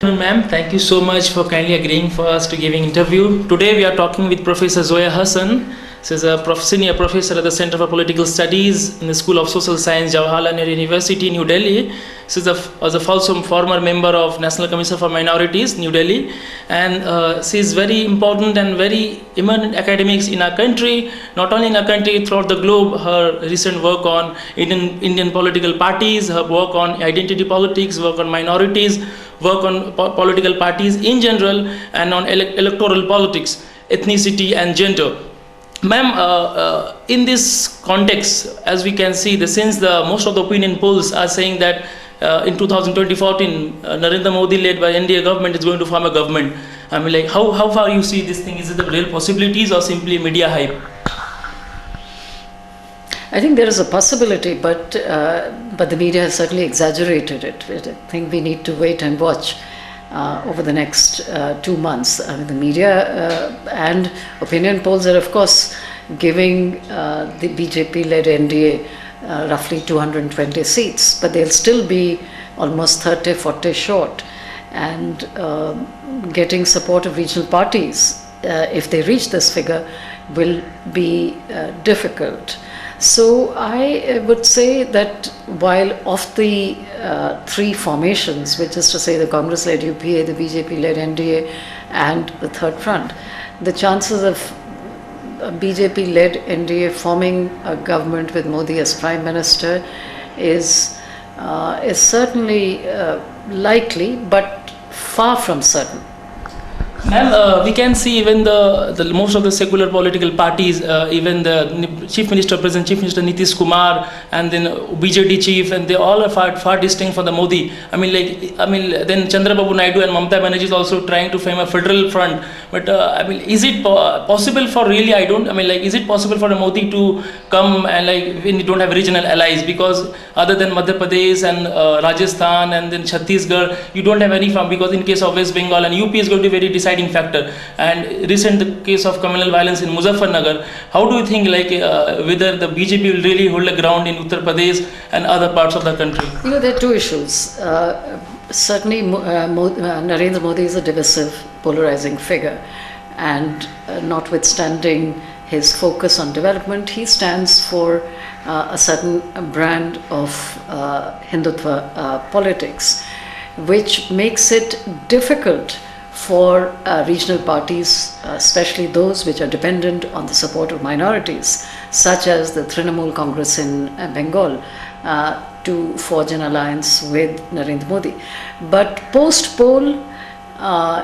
Ma'am, thank you so much for kindly agreeing for us to giving interview. Today we are talking with Professor Zoya Hasan. She is a senior professor at the Center for Political Studies in the School of Social Science, Jawaharlal Nehru University, New Delhi. She is was a former member of National Commission for Minorities, New Delhi, and she is very important and very eminent academics in our country, not only in our country, throughout the globe. Her recent work on Indian political parties, her work on identity politics, work on minorities, work on political parties in general, and on electoral politics, ethnicity and gender. Ma'am, in this context, as we can see, since most of the opinion polls are saying that in 2014, Narendra Modi led by NDA government is going to form a government. I mean, like, how far you see this thing? Is it the real possibilities or simply media hype? I think there is a possibility, but the media has certainly exaggerated it. I think we need to wait and watch over the next 2 months. I mean, the media and opinion polls are, of course, giving the BJP-led NDA roughly 220 seats, but they'll still be almost 30, 40 short. And getting support of regional parties, if they reach this figure, will be difficult. So I would say that while of the three formations, which is to say the Congress-led UPA, the BJP-led NDA and the Third Front, the chances of a BJP-led NDA forming a government with Modi as Prime Minister is certainly likely, but far from certain. Ma'am, we can see even the most of the secular political parties, even the present Chief Minister Nitish Kumar, and then BJD chief, and they all are far distinct from the Modi. Then Chandrababu Naidu and Mamata Banerjee is also trying to frame a federal front. But is it possible for really? Is it possible for a Modi to come and when you don't have regional allies? Because other than Madhya Pradesh and Rajasthan and then Chhattisgarh, you don't have any from. Because in case of West Bengal and UP is going to be very deciding factor. And the case of communal violence in Muzaffarnagar, how do you think whether the BJP will really hold a ground in Uttar Pradesh and other parts of the country? There are two issues. Certainly Narendra Modi is a divisive, polarizing figure, and notwithstanding his focus on development, he stands for a certain brand of Hindutva politics, which makes it difficult for regional parties, especially those which are dependent on the support of minorities, such as the Trinamool Congress in Bengal, to forge an alliance with Narendra Modi. But post-poll,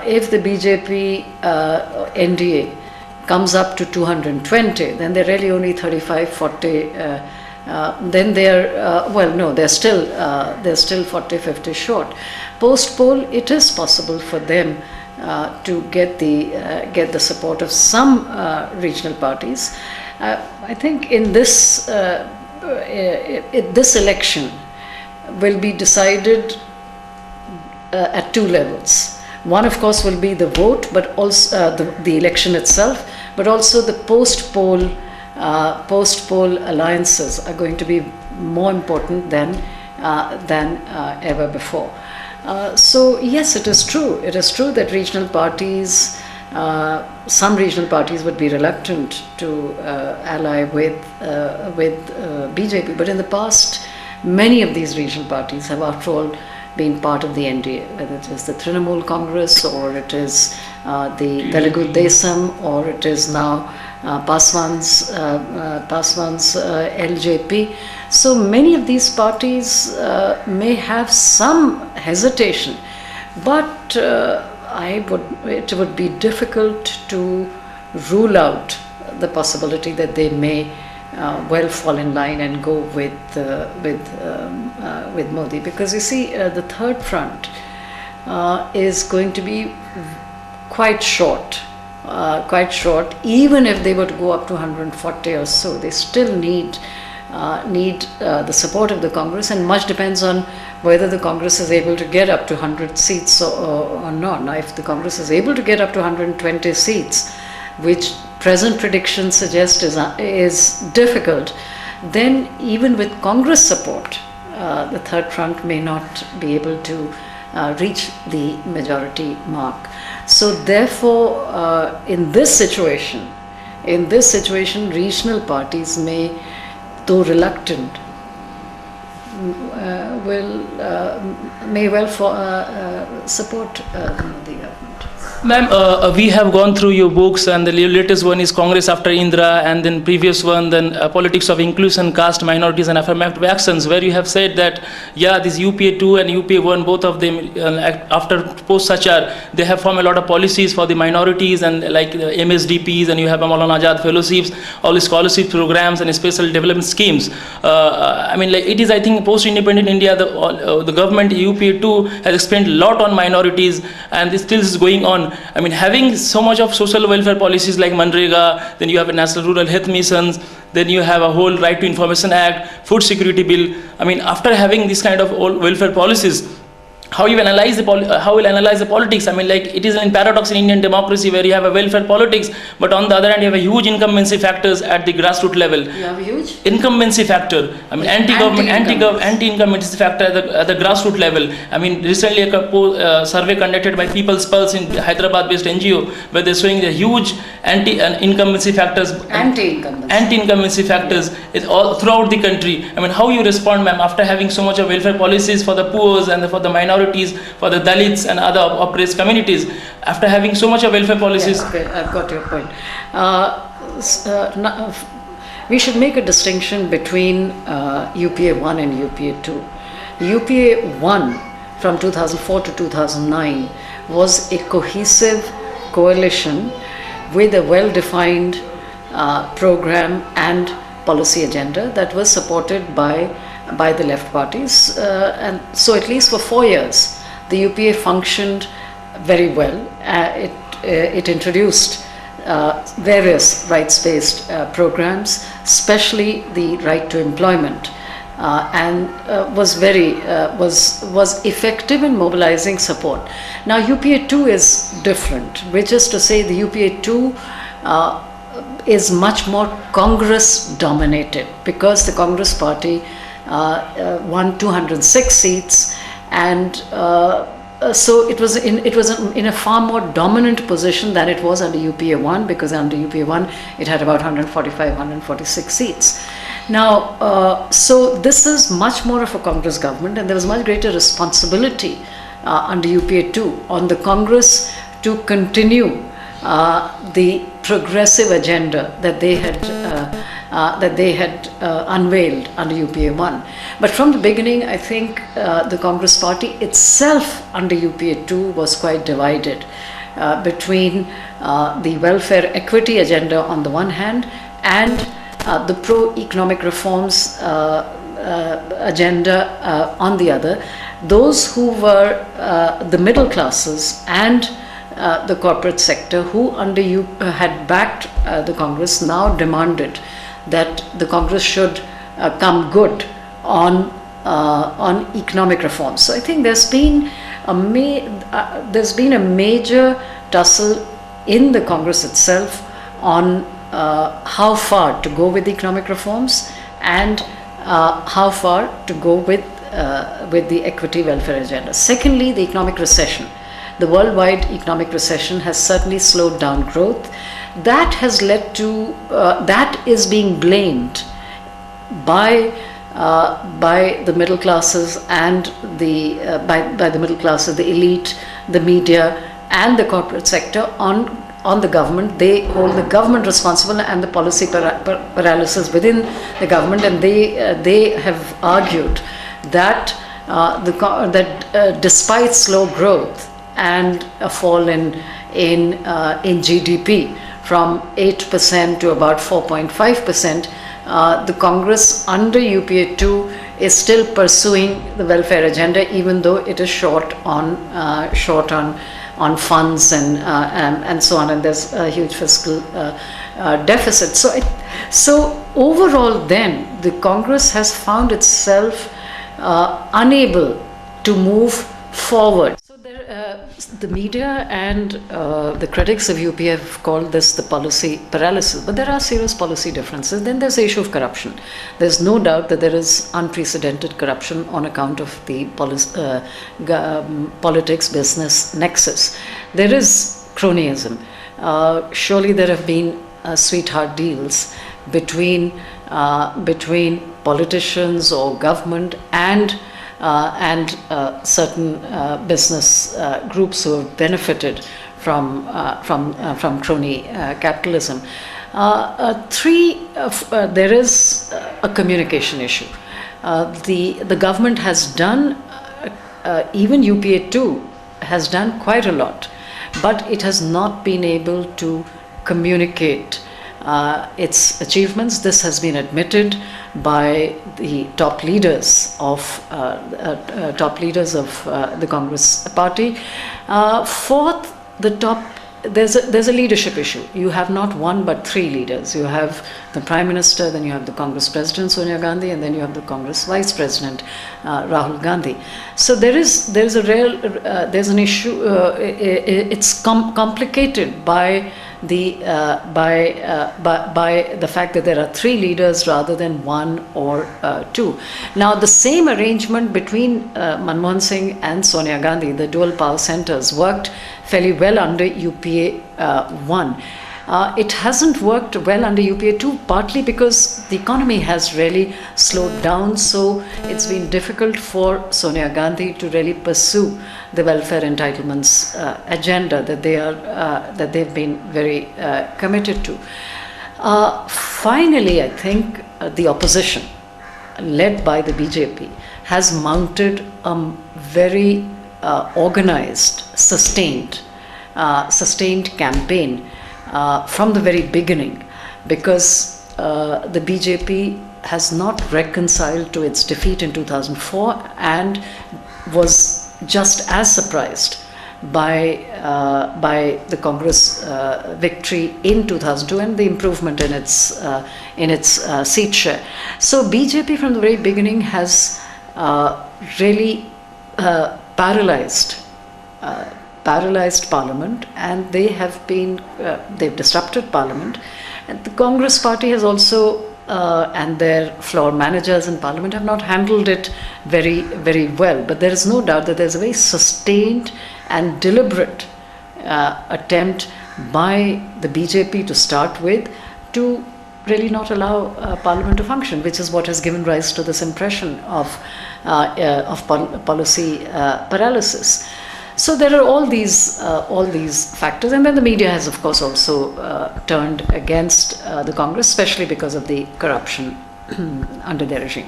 if the BJP NDA comes up to 220, then they're really only 35, 40. Then they're still 40, 50 short. Post-poll, it is possible for them to get the support of some regional parties. I think in this election will be decided at two levels. One, of course, will be the vote, but also the election itself, but also the post-poll alliances are going to be more important than ever before. So yes, it is true. It is true that regional parties, some regional parties would be reluctant to ally with BJP. But in the past, many of these regional parties have, after all, been part of the NDA, whether it is the Trinamool Congress, or it is the Telugu Desam, or it is now Paswan's LJP. So many of these parties may have some hesitation, but it would be difficult to rule out the possibility that they may well fall in line and go with Modi, because you see the Third Front is going to be quite short. Even if they were to go up to 140 or so, they still need the support of the Congress, and much depends on whether the Congress is able to get up to 100 seats or not. Now, if the Congress is able to get up to 120 seats, which present predictions suggest is difficult, then even with Congress support, the Third Front may not be able to reach the majority mark. So therefore, in this situation, regional parties may, though reluctant, may well support the government. Ma'am, we have gone through your books, and the latest one is Congress After Indra, and then previous one, then Politics of Inclusion, Caste, Minorities and Affirmative Actions, where you have said that, yeah, this UPA 2 and UPA 1, both of them, after post-Sachar, they have formed a lot of policies for the minorities, and like the MSDPs, and you have Maulana Azad fellowships, all the scholarship programs and special development schemes. I mean, like, it is, I think, post-independent India, the government, UPA 2, has spent a lot on minorities, and this still is going on. I mean, having so much of social welfare policies like Manrega, then you have a National Rural Health Missions, then you have a whole Right to Information Act, Food Security Bill. I mean, after having this kind of welfare policies, how you analyze how will analyze the politics? I mean, like, it is in paradox in Indian democracy where you have a welfare politics, but on the other hand you have a huge incumbency factors at the grassroots level. You have a huge incumbency factor. I mean, anti-incumbency factor at the grassroots level. I mean, recently a survey conducted by People's Pulse in Hyderabad-based NGO, where they're showing the huge anti-incumbency factors. Anti-incumbency factors is all throughout the country. I mean, how you respond, ma'am, after having so much of welfare policies for the poor and for the minorities, for the Dalits and other oppressed communities, after having so much of welfare policies? Yes, okay, I've got your point. We should make a distinction between UPA 1 and UPA 2. UPA 1 from 2004 to 2009 was a cohesive coalition with a well-defined program and policy agenda that was supported by the left parties, and so at least for 4 years the UPA functioned very well. It introduced various rights-based programs, especially the right to employment, and was effective in mobilizing support. Now UPA 2 is different, which is to say the UPA 2 is much more Congress dominated, because the Congress party won 206 seats, and so it was in a far more dominant position than it was under UPA 1, because under UPA 1 it had about 146 seats. Now, so this is much more of a Congress government, and there was much greater responsibility under UPA 2 on the Congress to continue the progressive agenda that they had unveiled under UPA 1. But from the beginning, I think the Congress party itself under UPA 2 was quite divided between the welfare equity agenda on the one hand and the pro-economic reforms agenda on the other. Those who were the middle classes and the corporate sector, who had backed the Congress, now demanded that the Congress should come good on economic reforms. So I think there's been a major tussle in the Congress itself on how far to go with economic reforms and how far to go with the equity welfare agenda. Secondly, the economic recession. The worldwide economic recession has certainly slowed down growth. That has led to, that is being blamed by the middle classes and by the middle classes, the elite, the media, and the corporate sector on the government. They hold the government responsible and the policy paralysis within the government, and they have argued that despite slow growth and a fall in GDP from 8% to about 4.5%, the Congress under UPA 2 is still pursuing the welfare agenda, even though it is short on funds and so on, and there's a huge fiscal deficit. So overall, then the Congress has found itself unable to move forward. So The media and the critics of UP have called this the policy paralysis, but there are serious policy differences. Then there's the issue of corruption. There's no doubt that there is unprecedented corruption on account of the politics business nexus. There is cronyism. Surely there have been sweetheart deals between politicians or government and certain business groups who have benefited from crony capitalism. There is a communication issue. The government has done, even UPA 2 has done quite a lot, but it has not been able to communicate its achievements. This has been admitted by the top leaders of the Congress party. Fourth, there's a leadership issue. You have not one but three leaders. You have the Prime Minister, then you have the Congress President Sonia Gandhi, and then you have the Congress Vice President Rahul Gandhi. So there's an issue. It's complicated by the fact that there are three leaders rather than one or two. Now, the same arrangement between Manmohan Singh and Sonia Gandhi, the dual power centers, worked fairly well under UPA 1. It hasn't worked well under UPA 2, partly because the economy has really slowed down, so it's been difficult for Sonia Gandhi to really pursue the welfare entitlements agenda that they've been very committed to. Finally, I think the opposition, led by the BJP, has mounted a very organized, sustained campaign from the very beginning, because the BJP has not reconciled to its defeat in 2004 and was just as surprised by the Congress victory in 2002 and the improvement in its seat share. So BJP from the very beginning has really paralyzed Parliament, and they've disrupted Parliament. And the Congress party has also and their floor managers in Parliament have not handled it very, very well. But there is no doubt that there's a very sustained and deliberate attempt by the BJP to start with to really not allow Parliament to function, which is what has given rise to this impression of policy paralysis. So there are all these factors, and then the media has, of course, also turned against the Congress, especially because of the corruption under their regime.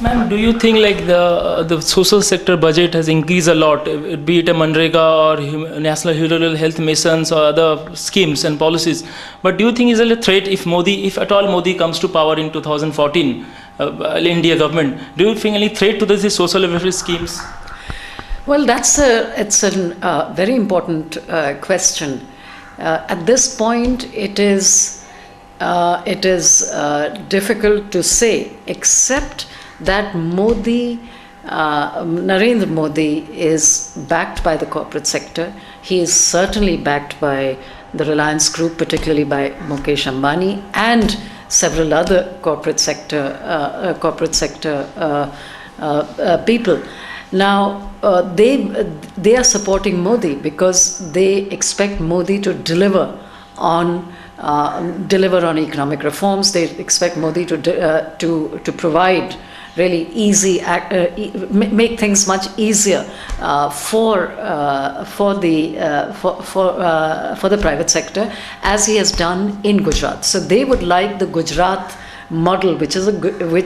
Ma'am, do you think like the social sector budget has increased a lot, be it a Manrega or National Rural Health Missions or other schemes and policies? But do you think is it a threat if at all Modi comes to power in 2014, India government? Do you think any threat to these social welfare schemes? Well, it's a very important question. At this point, it is difficult to say, except that Narendra Modi is backed by the corporate sector. He is certainly backed by the Reliance Group, particularly by Mukesh Ambani and several other corporate sector people. Now, they are supporting Modi because they expect Modi to deliver on economic reforms. They expect Modi to provide really easy, make things much easier for the private sector, as he has done in Gujarat. So they would like the Gujarat model, which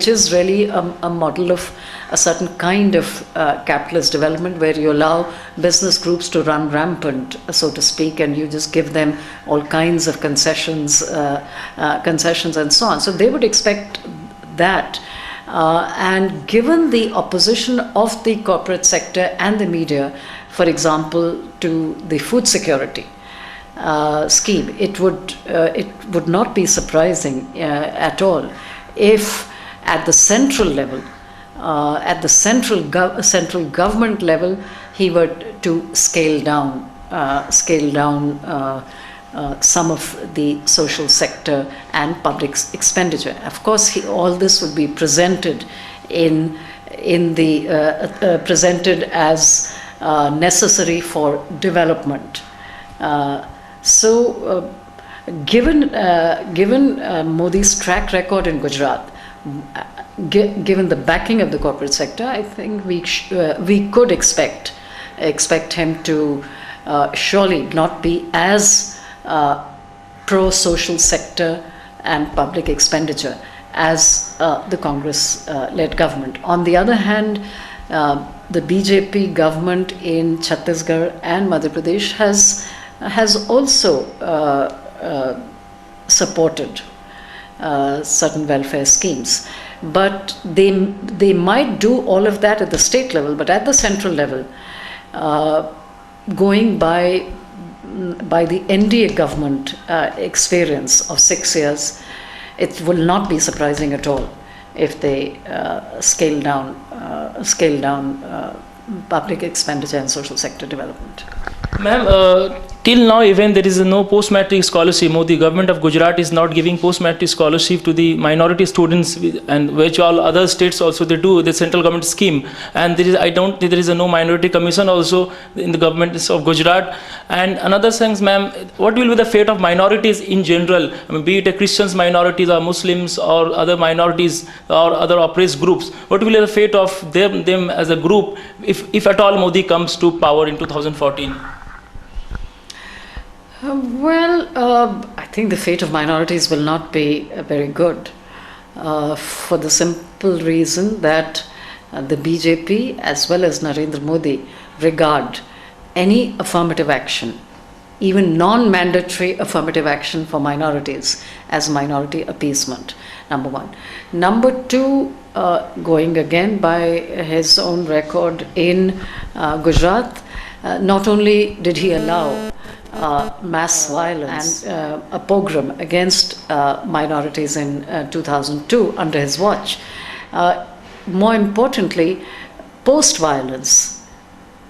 is really a model of a certain kind of capitalist development, where you allow business groups to run rampant, so to speak, and you just give them all kinds of concessions and so on. So they would expect that. And given the opposition of the corporate sector and the media, for example, to the food security scheme, it would not be surprising at all if at the central level at the central government level, he were to scale down some of the social sector and public expenditure. Of course, all this would be presented presented as necessary for development. Given Modi's track record in Gujarat, given the backing of the corporate sector, I think we could expect him to surely not be as pro-social sector and public expenditure as the Congress-led government. On the other hand, the BJP government in Chhattisgarh and Madhya Pradesh has also supported certain welfare schemes. But they might do all of that at the state level, but at the central level, going by the NDA government experience of 6 years, it will not be surprising at all if they scale down public expenditure and social sector development. Ma'am, till now even there is no post-matric scholarship. The government of Gujarat is not giving post-matric scholarship to the minority students, and which all other states also they do, the central government scheme. And I don't think there is no minority commission also in the government of Gujarat. And another thing, ma'am, what will be the fate of minorities in general? I mean, be it a Christians minorities or Muslims or other minorities or other oppressed groups. What will be the fate of them as a group if at all Modi comes to power in 2014? I think the fate of minorities will not be very good, for the simple reason that the BJP as well as Narendra Modi regard any affirmative action, even non-mandatory affirmative action for minorities, as minority appeasement, number one. Number two, going again by his own record in Gujarat, not only did he allow mass violence and a pogrom against minorities in 2002 under his watch. More importantly, post-violence,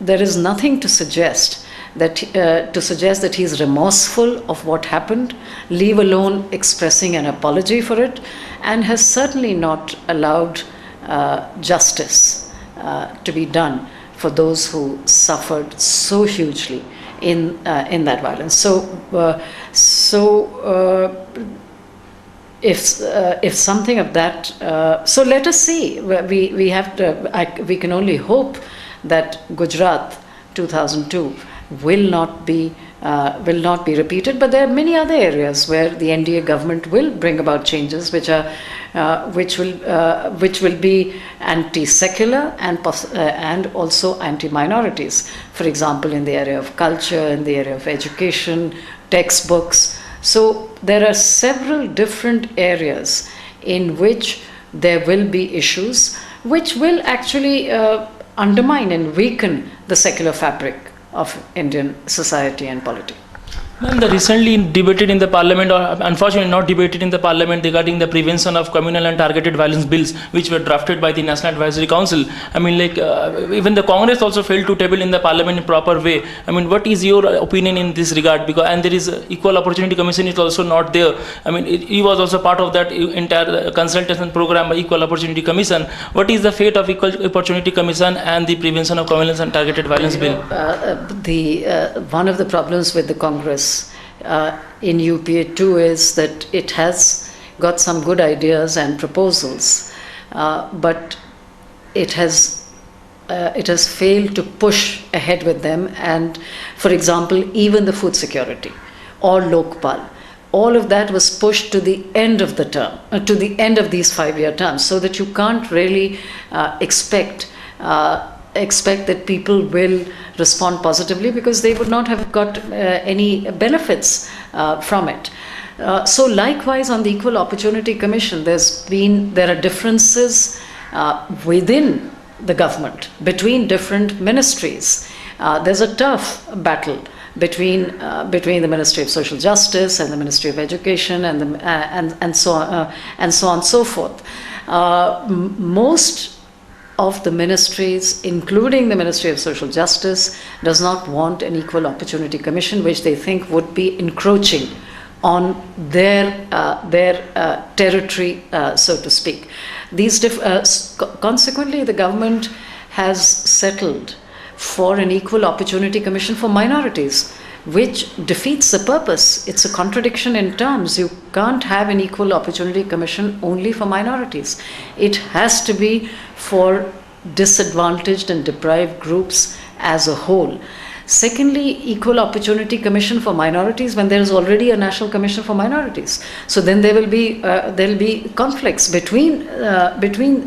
there is nothing to suggest that he is remorseful of what happened, leave alone expressing an apology for it, and has certainly not allowed justice to be done for those who suffered so hugely in that violence. If something of that, so let us see. We can only hope that Gujarat 2002 will not be repeated. But there are many other areas where the NDA government will bring about changes which will be anti-secular and also anti-minorities. For example, in the area of culture, in the area of education, textbooks. So there are several different areas in which there will be issues which will actually undermine and weaken the secular fabric of Indian society and politics. Ma'am, the recently debated in the parliament, or unfortunately not debated in the parliament, regarding the prevention of communal and targeted violence bills, which were drafted by the National Advisory Council. I mean, even the Congress also failed to table in the parliament in proper way. I mean, what is your opinion in this regard? And there is Equal Opportunity Commission is also not there. I mean, he was also part of that entire consultation program by Equal Opportunity Commission. What is the fate of Equal Opportunity Commission and the prevention of communal and targeted violence bill? One of the problems with the Congress in UPA 2 is that it has got some good ideas and proposals, but it has failed to push ahead with them. And for example, even the food security or Lokpal, all of that was pushed to the end of the term, to the end of these 5-year terms, so that you can't really expect that people will respond positively, because they would not have got any benefits from it. So likewise on the Equal Opportunity Commission, there are differences within the government, between different ministries. There's a tough battle between the Ministry of Social Justice and the Ministry of Education and so on and so forth. Most of the ministries, including the Ministry of Social Justice, does not want an Equal Opportunity Commission, which they think would be encroaching on their territory, so to speak. Consequently, the government has settled for an Equal Opportunity Commission for minorities, which defeats the purpose. It's a contradiction in terms. You can't have an Equal Opportunity Commission only for minorities. It has to be for disadvantaged and deprived groups as a whole. Secondly, Equal Opportunity Commission for minorities when there is already a National Commission for Minorities. So then there will be conflicts between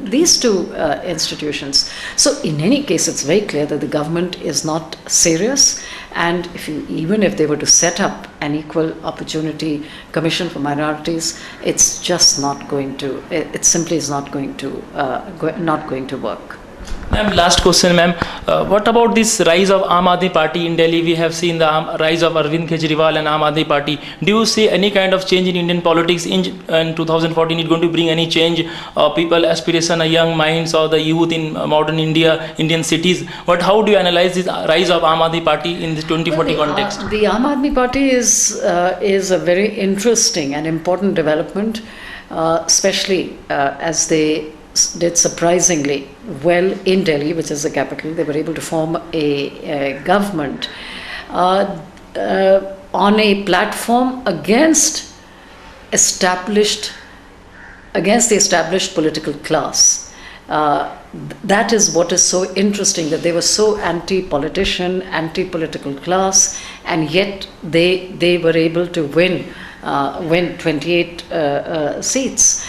these two institutions. So in any case, it's very clear that the government is not serious. And even if they were to set up an Equal Opportunity Commission for minorities, it's just not going to. It simply is not going to work. Ma'am, last question, ma'am. What about this rise of Aam Aadmi Party in Delhi? We have seen the rise of Arvind Kejriwal and Aam Aadmi Party. Do you see any kind of change in Indian politics in 2014? Is going to bring any change? People aspiration, young minds, or the youth in modern India, Indian cities. How do you analyze this rise of Aam Aadmi Party in this 2040 context? The Aam Aadmi Party is a very interesting and important development, especially as they did surprisingly well in Delhi, which is the capital. They were able to form a government on a platform against the established political class. That is what is so interesting, that they were so anti-politician, anti-political class, and yet they were able to win 28 seats.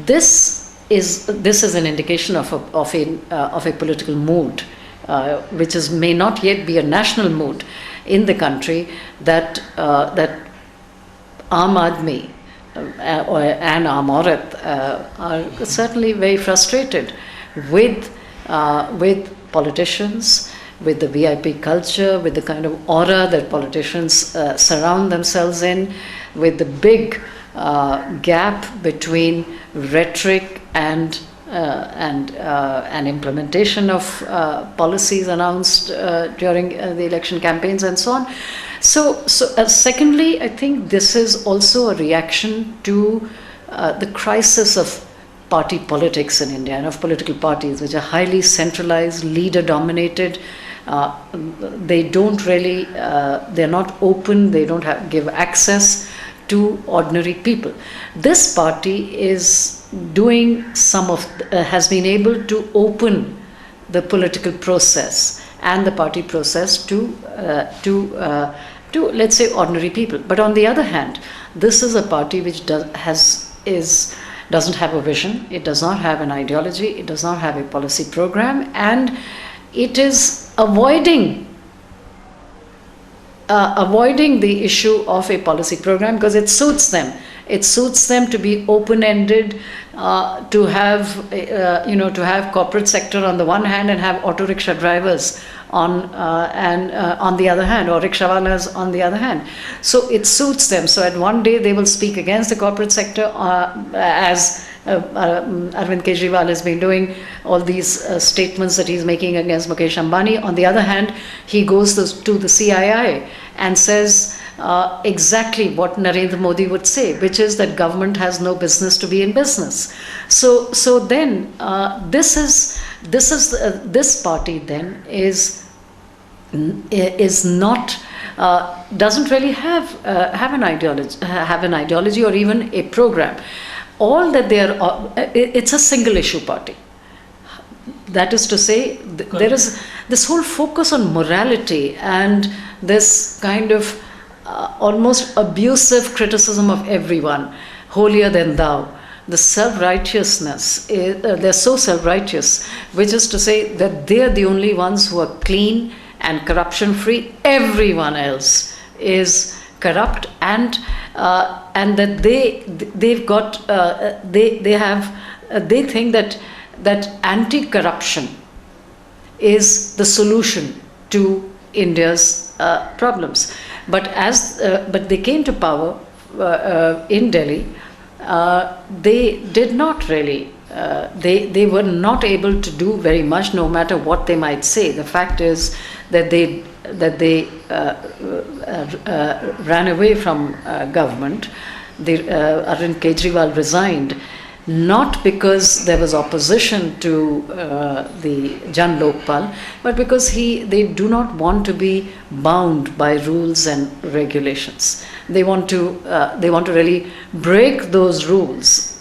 This is an indication of a political mood, which may not yet be a national mood in the country, that Aam Aadmi and Aam Aurat are certainly very frustrated with politicians, with the VIP culture, with the kind of aura that politicians surround themselves in, with the big gap between rhetoric and implementation of policies announced during the election campaigns and so on. So secondly, I think this is also a reaction to the crisis of party politics in India and of political parties, which are highly centralized, leader dominated. They don't really, they're not open, they don't give access to ordinary people. This party is has been able to open the political process and the party process to let's say ordinary people. But on the other hand, this is a party which doesn't have a vision, it does not have an ideology, it does not have a policy program, and it is avoiding the issue of a policy program because it suits them. It suits them to be open-ended, to have corporate sector on the one hand and have auto rickshaw drivers on the other hand, or rickshawalas on the other hand. So it suits them. So at one day they will speak against the corporate sector, as Arvind Kejriwal has been doing all these statements that he's making against Mukesh Ambani. On the other hand, he goes to the CII and says exactly what Narendra Modi would say, which is that government has no business to be in business. So then this party then is not doesn't really have an ideology or even a program. All that they are, it's a single issue party. That is to say, there is this whole focus on morality and this kind of almost abusive criticism of everyone, holier than thou. The self-righteousness, they're so self-righteous, which is to say that they're the only ones who are clean and corruption-free. Everyone else is corrupt, and that they think that anti-corruption is the solution to India's problems. But they came to power in Delhi, they did not really they were not able to do very much, no matter what they might say. The fact is that they ran away from government. Arvind Kejriwal resigned, not because there was opposition to the Jan Lokpal, but because they do not want to be bound by rules and regulations. They want to really break those rules.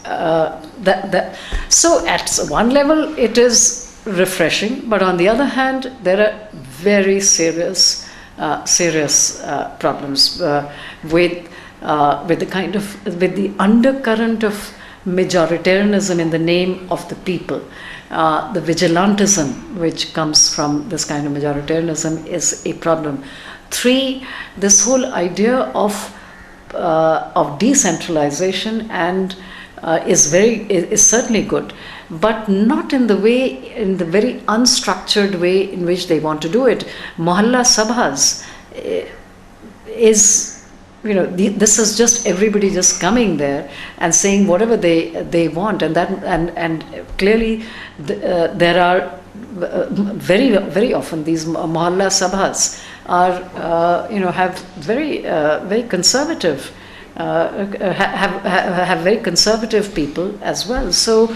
So at one level it is refreshing, but on the other hand there are very serious problems with the undercurrent of majoritarianism in the name of the people. The vigilantism which comes from this kind of majoritarianism is a problem. 3, this whole idea of decentralization and is certainly good, but not in the very unstructured way in which they want to do it. Mohalla sabhas is, this is just everybody just coming there and saying whatever they want, and clearly there are very often these mohalla sabhas are have very conservative have very conservative people as well. So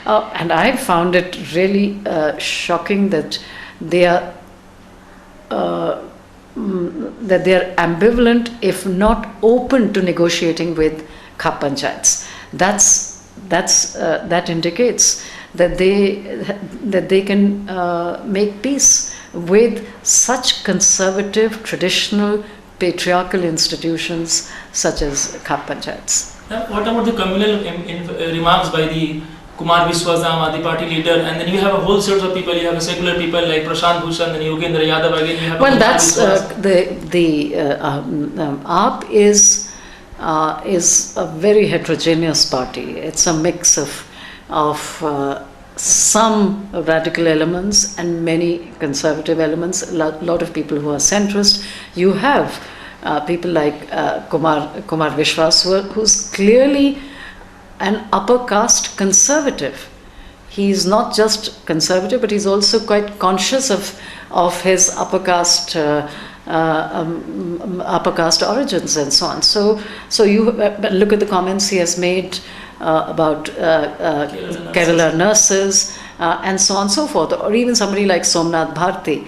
and I found it really shocking that they are ambivalent, if not open to negotiating with Khap Panchayats. That indicates that they can make peace with such conservative, traditional, patriarchal institutions such as Khap Panchayats. What about the communal remarks by the Kumar Viswasam, Adi Party leader, and then you have a whole set of people. You have a secular people like Prashant Bhushan, then Yogendra Yadav again. You have that's the AAP is a very heterogeneous party. It's a mix of some radical elements and many conservative elements. A lot of people who are centrist. You have people like Kumar Vishwas, who's clearly an upper caste conservative. He's not just conservative, but he's also quite conscious of his upper caste origins and so on. So you look at the comments he has made about Kerala nurses and so on and so forth, or even somebody like Somnath Bharti,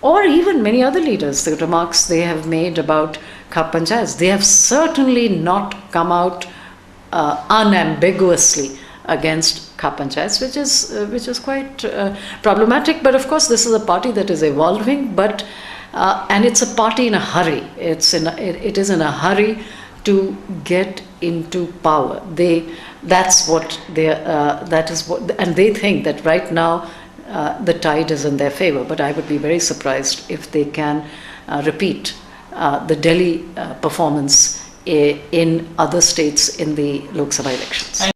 or even many other leaders. The remarks they have made about Khap Panchayats, they have certainly not come out unambiguously against Khap Panchayats, which is quite problematic. But of course, this is a party that is evolving, but and it's a party in a hurry. It is in a hurry to get into power. And they think that right now the tide is in their favor. But I would be very surprised if they can repeat the Delhi performance in other states in the Lok Sabha elections.